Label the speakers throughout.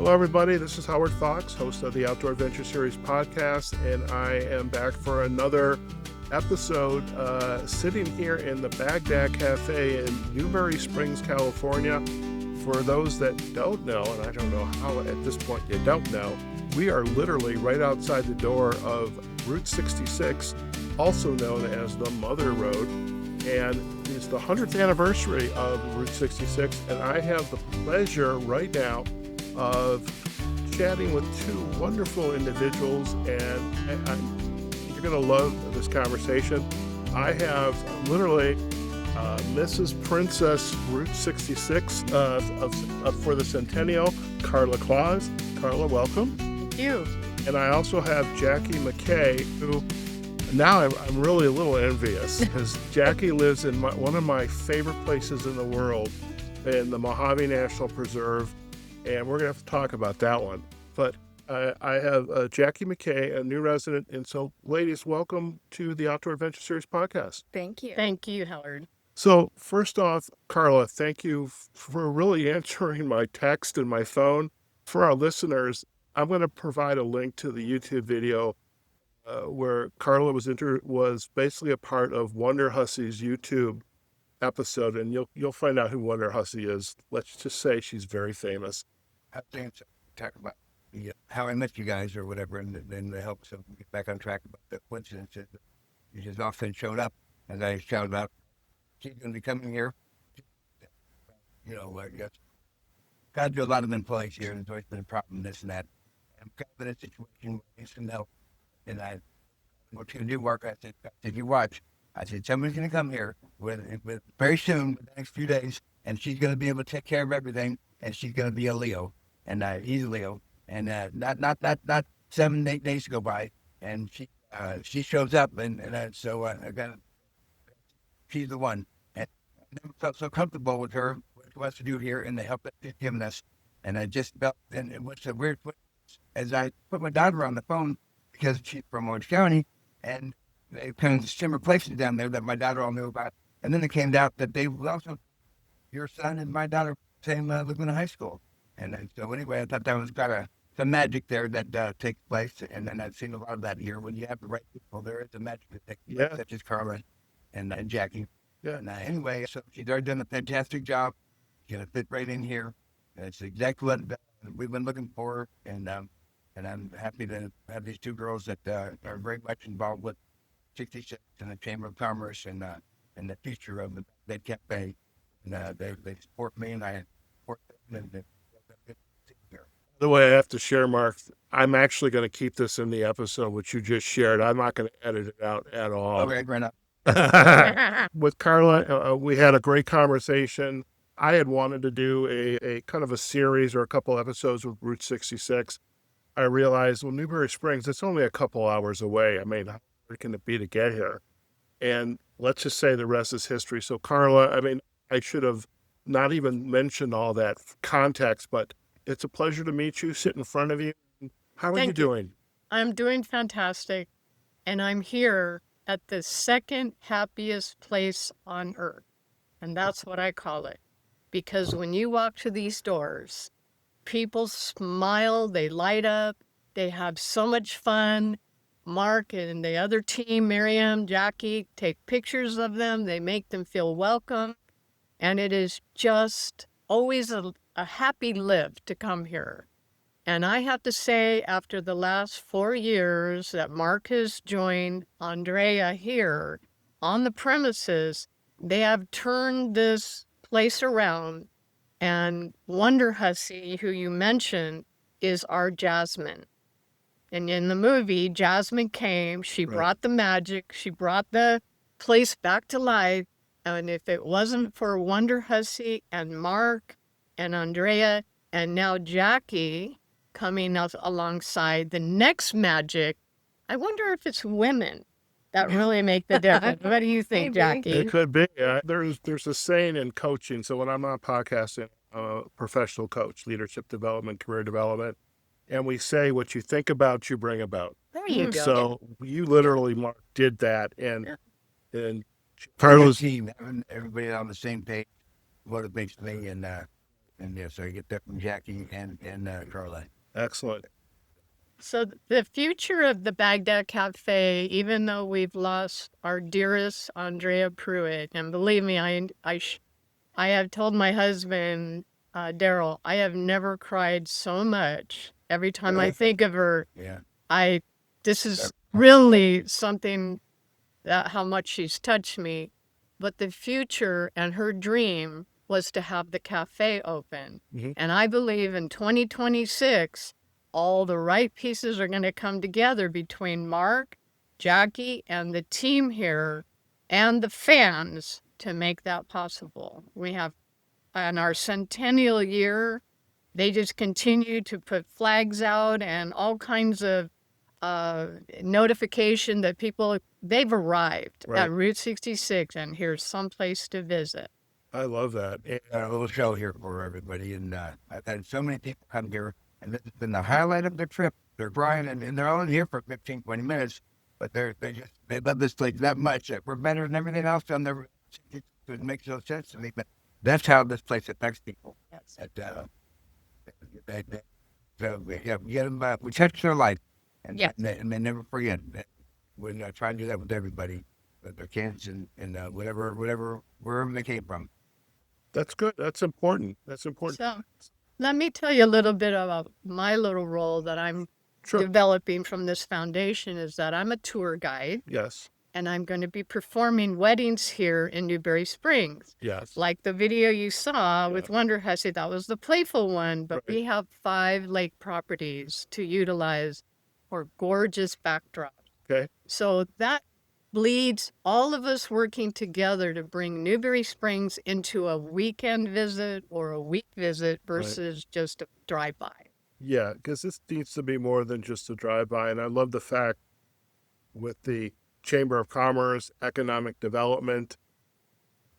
Speaker 1: Hello, everybody. This is Howard Fox, host of the Outdoor Adventure Series podcast, and I am back for another episode sitting here in the Bagdad Café in Newberry Springs, California. For those that don't know, and I don't know how at this point you don't know, we are literally right outside the door of Route 66, also known as the Mother Road, and it's the 100th anniversary of Route 66, and I have the pleasure right now of chatting with two wonderful individuals, and you're going to love this conversation. I have literally Mrs. Princess Route 66 for the Centennial, Karla Claus. Karla, welcome.
Speaker 2: Thank you.
Speaker 1: And I also have Jackie McKay, who now I'm really a little envious because Jackie lives in one of my favorite places in the world, in the Mojave National Preserve. And we're going to have to talk about that one. But I have Jackie McKay, a new resident. And so, ladies, welcome to the Outdoor Adventure Series podcast.
Speaker 2: Thank you.
Speaker 3: Thank you, Howard.
Speaker 1: So, first off, Karla, thank you for really answering my text and my phone. For our listeners, I'm going to provide a link to the YouTube video where Karla was basically a part of Wonderhussey's YouTube episode, and you'll find out who Wonderhussey is. Let's just say she's very famous.
Speaker 4: I think talk about how I met you guys or whatever, and then to help some get back on track about the coincidences. You just often showed up, as I shouted out, she's going to be coming here. You know, I guess got to do a lot of employees here, and there's always been a problem, this and that. I'm kind of in a situation where I need some help, and I went to do work. I said, you watch. I said, somebody's going to come here with very soon, the next few days, and she's going to be able to take care of everything, and she's going to be a Leo, and he's a Leo, and not 7-8 days go by, and she shows up, and so I got she's the one, and I never felt so comfortable with her, what she wants to do here, and the help that she's given us, and I just felt, and it was a weird, as I put my daughter on the phone, because she's from Orange County, and they kind of similar places down there that my daughter all knew about. And then it came out that they also, your son and my daughter, same Laguna High School. And so anyway, I thought that was kind of some magic there that takes place. And then I've seen a lot of that here. When you have the right people, there is a magic that takes place, such as Karla and Jackie.
Speaker 1: Yeah.
Speaker 4: And anyway, so she's already done a fantastic job. She's going to fit right in here. And it's exactly what we've been looking for. And I'm happy to have these two girls that are very much involved with 66 and the Chamber of Commerce and the future of the Bagdad Café. And they support me, and I support them. And
Speaker 1: The way I have to share, Mark, I'm actually going to keep this in the episode, which you just shared. I'm not going to edit it out at all.
Speaker 4: okay, right up.
Speaker 1: With Karla, we had a great conversation. I had wanted to do a kind of a series or a couple episodes with Route 66. I realized, well, Newberry Springs, it's only a couple hours away. I mean, how hard can it be to get here? And let's just say the rest is history. So, Karla, I mean, I should have not even mentioned all that context, but it's a pleasure to meet you, sit in front of you. How are you doing?
Speaker 3: I'm doing fantastic, and I'm here at the second happiest place on earth, and that's what I call it. Because when you walk to these doors, people smile, they light up, they have so much fun. Mark and the other team, Miriam, Jackie, take pictures of them. They make them feel welcome. And it is just always a happy live to come here. And I have to say, after the last 4 years that Mark has joined Andrea here on the premises, they have turned this place around. And Wonderhussey, who you mentioned, is our Jasmine. And in the movie, Jasmine came, she brought the magic, she brought the place back to life. And if it wasn't for Wonderhussey and Mark and Andrea and now Jackie coming up alongside the next magic, I wonder if it's women that really make the difference. What do you think, Jackie?
Speaker 1: It could be. There's a saying in coaching. So when I'm not podcasting, I'm a professional coach, leadership development, career development. And we say what you think about, you bring about.
Speaker 3: There you go.
Speaker 1: So you literally, Mark, did that. And
Speaker 4: Karla's team, everybody on the same page motivates me, and And yeah, so you get that from Jackie and Karla.
Speaker 1: Excellent.
Speaker 3: So the future of the Baghdad Cafe, even though we've lost our dearest Andrea Pruett, and believe me, I have told my husband, Daryl, I have never cried so much. Every time I think of her,
Speaker 4: Yeah.
Speaker 3: this is really something that how much she's touched me. But the future and her dream was to have the cafe open.
Speaker 1: Mm-hmm.
Speaker 3: And I believe in 2026, all the right pieces are going to come together between Mark, Jackie, and the team here and the fans to make that possible. We have, on our Centennial year, they just continue to put flags out and all kinds of notification that they've arrived
Speaker 1: Right.
Speaker 3: at Route 66 and here's someplace to visit.
Speaker 1: I love that. And,
Speaker 4: Got a little show here for everybody, and I've had so many people come here, and this has been the highlight of their trip. They're crying, and they're only here for 15, 20 minutes, but they love this place that much. That we're better than everything else on the. It makes no sense to me, but that's how this place affects people.
Speaker 3: Yes.
Speaker 4: So yeah, we get them. We touch their life, and
Speaker 3: Yes.
Speaker 4: and they never forget. We're trying to do that with everybody, with their kids and wherever they came from.
Speaker 1: that's good. That's important. That's important.
Speaker 3: So let me tell you a little bit about my little role that I'm
Speaker 1: Sure.
Speaker 3: developing from this foundation is that I'm a tour guide
Speaker 1: Yes.
Speaker 3: and I'm going to be performing weddings here in Newberry Springs.
Speaker 1: Yes.
Speaker 3: Like the video you saw with Wonderhussey, that was the playful one, but
Speaker 1: Right.
Speaker 3: we have 5 lake properties to utilize for gorgeous backdrops.
Speaker 1: Okay.
Speaker 3: So that bleeds all of us working together to bring Newberry Springs into a weekend visit or a week visit versus just a drive-by.
Speaker 1: Yeah, because this needs to be more than just a drive-by. And I love the fact with the Chamber of Commerce, Economic Development,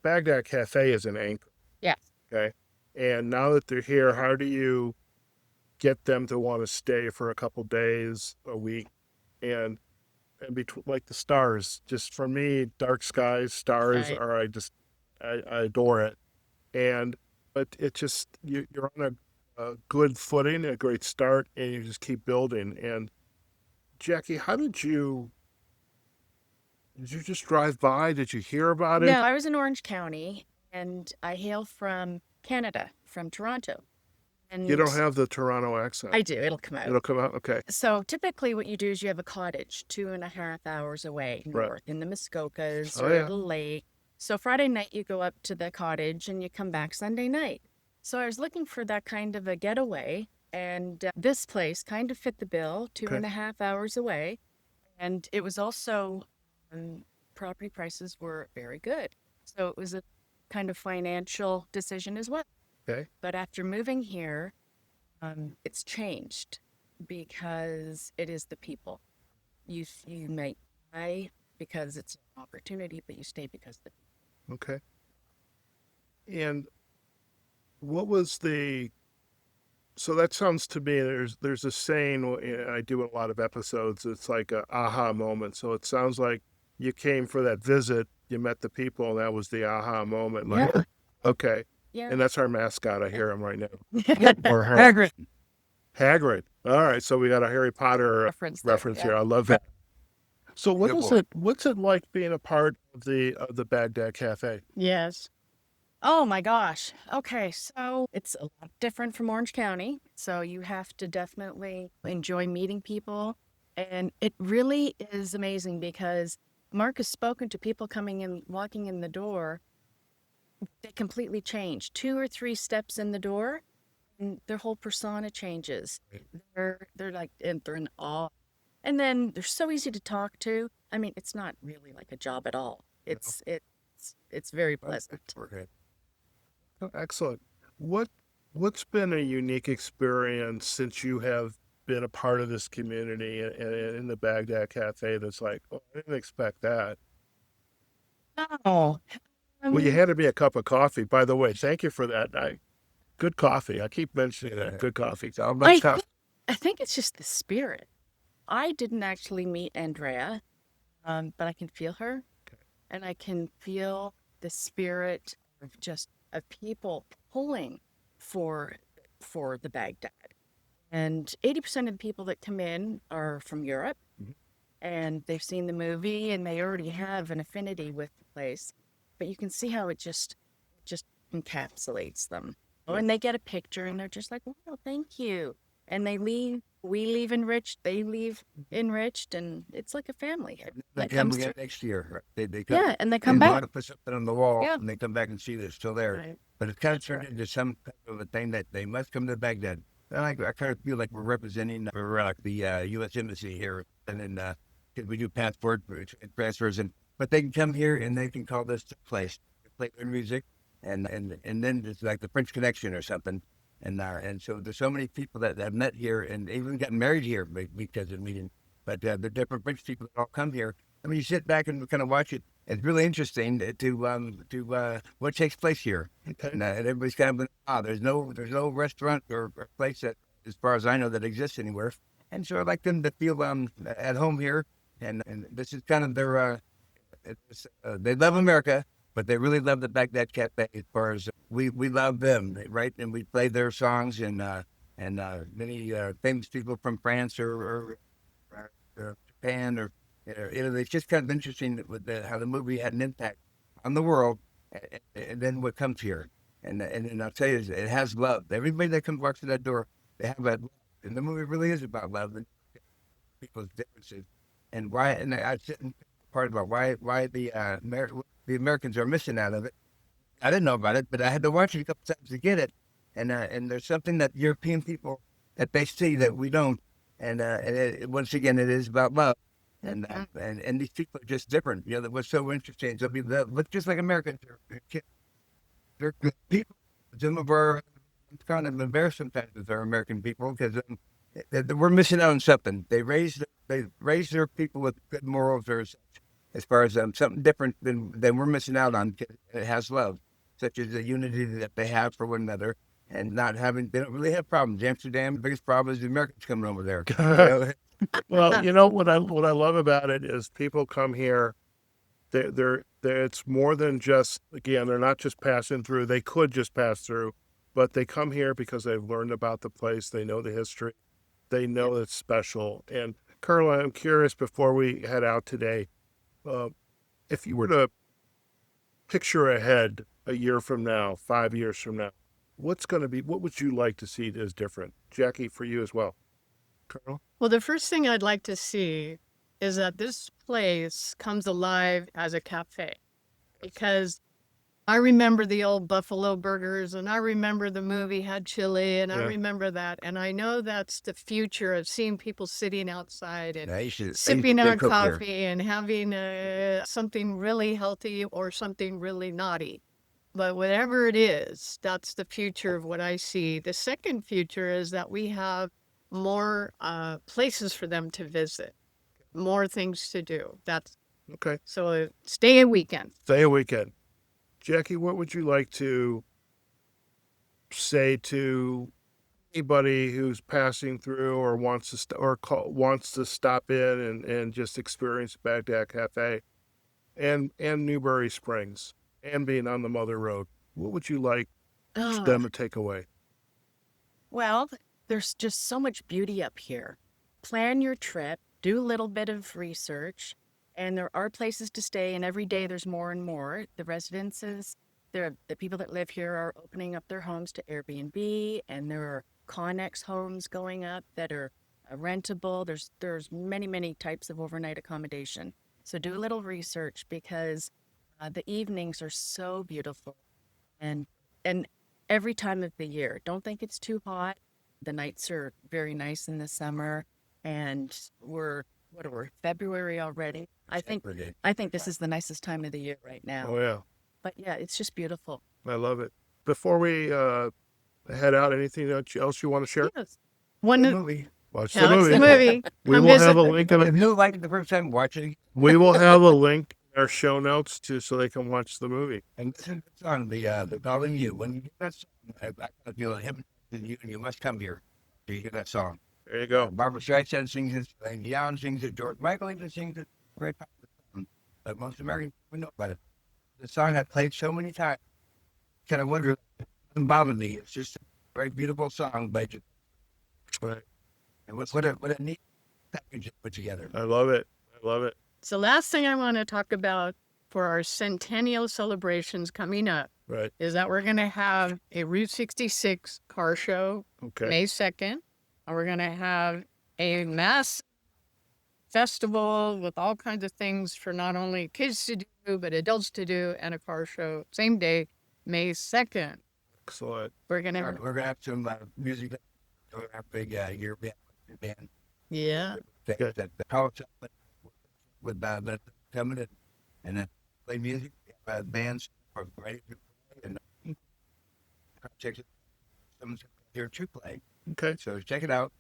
Speaker 1: Baghdad Cafe is an anchor.
Speaker 3: Yes.
Speaker 1: Okay. And now that they're here, how do you get them to want to stay for a couple days, a week? And between, like the stars, just for me, dark skies, stars
Speaker 3: Right.
Speaker 1: are, I adore it. But it just, you're on a good footing, a great start, and you just keep building. And Jackie, how did you just drive by? Did you hear about it?
Speaker 2: No, I was in Orange County, and I hail from Canada, from Toronto. And
Speaker 1: You don't have the Toronto accent.
Speaker 2: I do. It'll come out.
Speaker 1: It'll come out? Okay.
Speaker 2: So typically what you do is you have a cottage 2.5 hours away
Speaker 1: Right.
Speaker 2: north in the Muskokas
Speaker 1: Oh,
Speaker 2: or
Speaker 1: yeah.
Speaker 2: the lake. So Friday night you go up to the cottage and you come back Sunday night. So I was looking for that kind of a getaway, and this place kind of fit the bill, 2.5 hours away. And it was also, property prices were very good. So it was a kind of financial decision as well.
Speaker 1: Okay.
Speaker 2: But after moving here, it's changed because it is the people. You may stay because it's an opportunity, but you stay because of the people.
Speaker 1: Okay. And what was so that sounds to me, there's a saying I do in a lot of episodes, it's like a aha moment. So it sounds like you came for that visit, you met the people, and that was the aha moment. Like,
Speaker 2: Yeah.
Speaker 1: okay.
Speaker 2: Yeah.
Speaker 1: And that's our mascot. I hear him right now. Or
Speaker 4: Hagrid.
Speaker 1: Hagrid. All right. So we got a Harry Potter
Speaker 2: Reference
Speaker 1: here. I love that. So
Speaker 4: Good boy.
Speaker 1: what's it like being a part of the Baghdad Cafe?
Speaker 3: Yes.
Speaker 2: Oh my gosh. Okay, so it's a lot different from Orange County. So you have to definitely enjoy meeting people. And it really is amazing because Mark has spoken to people coming in, walking in the door. They completely change. 2 or 3 steps in the door, and their whole persona changes. They're like, and they're in awe. And then they're so easy to talk to. I mean, it's not really like a job at all. It's very pleasant.
Speaker 4: Okay.
Speaker 1: Oh, excellent. What's been a unique experience since you have been a part of this community in the Baghdad Cafe that's like, oh, I didn't expect that.
Speaker 2: Oh,
Speaker 1: Well, you had to be a cup of coffee. By the way, thank you for that. Good coffee. I keep mentioning that. Good coffee. So
Speaker 2: I think it's just the spirit. I didn't actually meet Andrea, but I can feel her, and I can feel the spirit of people pulling for the Baghdad. And 80% of the people that come in are from Europe, and they've seen the movie and they already have an affinity with the place. But you can see how it just encapsulates them. Oh, and they get a picture and they're just like, "Well, thank you." And they leave. We leave enriched. They leave enriched, and it's like a family.
Speaker 4: They
Speaker 2: That
Speaker 4: come
Speaker 2: comes
Speaker 4: again
Speaker 2: through.
Speaker 4: next year. They come.
Speaker 2: Yeah, and they come
Speaker 4: They want
Speaker 2: back.
Speaker 4: to put something on the wall,
Speaker 2: Yeah.
Speaker 4: and they come back and see that it's still there.
Speaker 2: Right.
Speaker 4: But it's kind of
Speaker 2: That's
Speaker 4: turned
Speaker 2: right.
Speaker 4: into some kind of a thing that they must come to Baghdad. And I kind of feel like we're representing the U.S. Embassy here, and then 'cause we do passport transfers, but they can come here and they can call this the place, play their music, and then it's like the French Connection or something. And so there's so many people that have met here and even got married here because of meeting. But the different French people that all come here. I mean, you sit back and kind of watch it. It's really interesting to what takes place here.
Speaker 1: Okay.
Speaker 4: And everybody's kind of there's no restaurant or place that, as far as I know, that exists anywhere. And so I like them to feel at home here. And this is kind of their they love America, but they really love the Baghdad Cafe. As far as we love them, right? And we play their songs, and many famous people from France or Japan or Italy. It's just kind of interesting with how the movie had an impact on the world, and then what comes here. And I'll tell you, it has love. Everybody that comes walks through that door, they have that love. And the movie really is about love and people's differences, and why. And I sit and part about why the Americans are missing out of it. I didn't know about it, but I had to watch it a couple times to get it. And there's something that European people that they see that we don't. And once again, it is about love. And these people are just different. You know, that was so interesting. So they look just like Americans. They're good people. Some of our kind of embarrassed sometimes with our American people because we're missing out on something. They raise their people with good morals or as far as something different than we're missing out on. It has love, such as the unity that they have for one another, and they don't really have problems. Amsterdam, the biggest problem is the Americans coming over there.
Speaker 1: Well, you know what I love about it is people come here. They're it's more than just, again, they're not just passing through. They could just pass through, but they come here because they've learned about the place. They know the history. They know it's special. And Karla, I'm curious before we head out today, if you were to picture ahead a year from now, 5 years from now, what would you like to see as different? Jackie, for you as well. Karla?
Speaker 3: Well, the first thing I'd like to see is that this place comes alive as a cafe, because I remember the old buffalo burgers, and I remember the movie had chili, and I
Speaker 1: Yeah.
Speaker 3: remember that. And I know that's the future of seeing people sitting outside and
Speaker 4: I used to
Speaker 3: sipping
Speaker 4: cook
Speaker 3: on
Speaker 4: here.
Speaker 3: coffee and having something really healthy or something really naughty. But whatever it is, that's the future of what I see. The second future is that we have more places for them to visit, more things to do.
Speaker 1: Okay.
Speaker 3: So stay a weekend.
Speaker 1: Stay a weekend. Jackie, what would you like to say to anybody who's passing through or wants to stop in and just experience Baghdad Cafe and Newberry Springs and being on the Mother Road? What would you like them to take away?
Speaker 2: Well, there's just so much beauty up here. Plan your trip, do a little bit of research, and there are places to stay, and every day there's more and more. The residences, the people that live here are opening up their homes to Airbnb, and there are Connex homes going up that are rentable. There's many, many types of overnight accommodation. So do a little research, because the evenings are so beautiful, and every time of the year. Don't think it's too hot. The nights are very nice in the summer, and we're February already. I think this is the nicest time of the year right now.
Speaker 1: Oh, yeah.
Speaker 2: But yeah, it's just beautiful.
Speaker 1: I love it. Before we head out, anything else you want to share?
Speaker 3: Yes.
Speaker 4: The movie.
Speaker 1: Watch
Speaker 3: Yeah,
Speaker 1: the
Speaker 3: it's
Speaker 1: movie.
Speaker 3: the movie.
Speaker 1: We
Speaker 3: I'm
Speaker 1: will have a
Speaker 3: visiting.
Speaker 1: link.
Speaker 4: If you like it the first time watching,
Speaker 1: We will have a link in our show notes so they can watch the movie.
Speaker 4: and listen to the song, the Calling You. When you hear that song, I feel him and you must come here to hear that song.
Speaker 1: There you go.
Speaker 4: Barbara Streisand sings it, and Dion sings it, George Michael even sings it. Very popular song, but most Americans don't know about it. The song I played so many times, kind of wonder, it doesn't bother me. It's just very beautiful song by you.
Speaker 1: Right.
Speaker 4: And what a neat package to put together.
Speaker 1: I love it. I love it.
Speaker 3: So last thing I want to talk about for our Centennial celebrations coming up
Speaker 1: Right.
Speaker 3: is that we're going to have a Route 66 car show
Speaker 1: Okay.
Speaker 3: May 2nd. And we're going to have a mass festival with all kinds of things for not only kids to do, but adults to do, and a car show same day, May 2nd.
Speaker 1: Excellent.
Speaker 3: We're going to,
Speaker 4: We're gonna have some music. We're gonna have a big European band.
Speaker 3: yeah.
Speaker 1: Good.
Speaker 4: That call us up with that coming in and then play music. Bands are ready to play and check it. Someone's here to play.
Speaker 1: Okay.
Speaker 4: So check it out.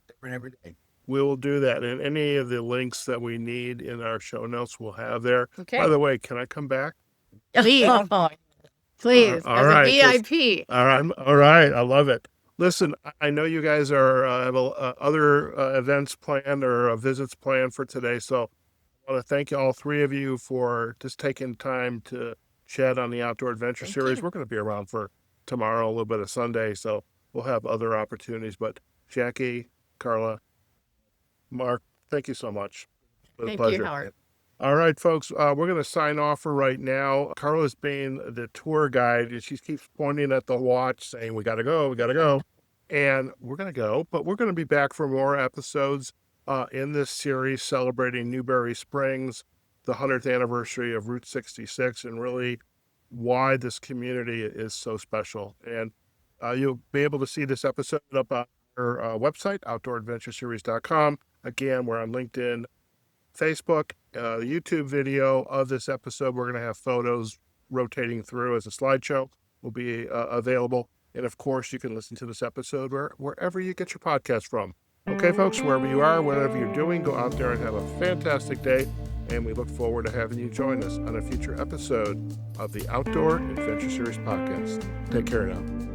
Speaker 4: Different every day.
Speaker 1: We will do that. And any of the links that we need in our show notes we'll have there.
Speaker 3: Okay.
Speaker 1: By the way, can I come back?
Speaker 3: Please. Please.
Speaker 1: All
Speaker 3: as
Speaker 1: right,
Speaker 3: a VIP.
Speaker 1: All right. All right. I love it. Listen, I know you guys are have other events planned or visits planned for today. So I want to thank all three of you for just taking time to chat on the Outdoor Adventure
Speaker 3: Thank
Speaker 1: Series.
Speaker 3: you.
Speaker 1: We're going to be around for tomorrow, a little bit of Sunday. So we'll have other opportunities. But Jackie, Karla, Mark, thank you so much. It was a
Speaker 3: Thank
Speaker 1: pleasure.
Speaker 3: you, Howard.
Speaker 1: All right, folks, we're going to sign off for right now. Karla's being the tour guide, and she keeps pointing at the watch saying, we got to go, we got to go. And we're going to go, but we're going to be back for more episodes in this series celebrating Newberry Springs, the 100th anniversary of Route 66, and really why this community is so special. And you'll be able to see this episode up on our website, outdooradventureseries.com. Again, we're on LinkedIn, Facebook, the YouTube video of this episode. We're going to have photos rotating through as a slideshow will be available. And of course, you can listen to this episode wherever you get your podcast from. Okay, folks, wherever you are, whatever you're doing, go out there and have a fantastic day. And we look forward to having you join us on a future episode of the Outdoor Adventure Series podcast. Take care now.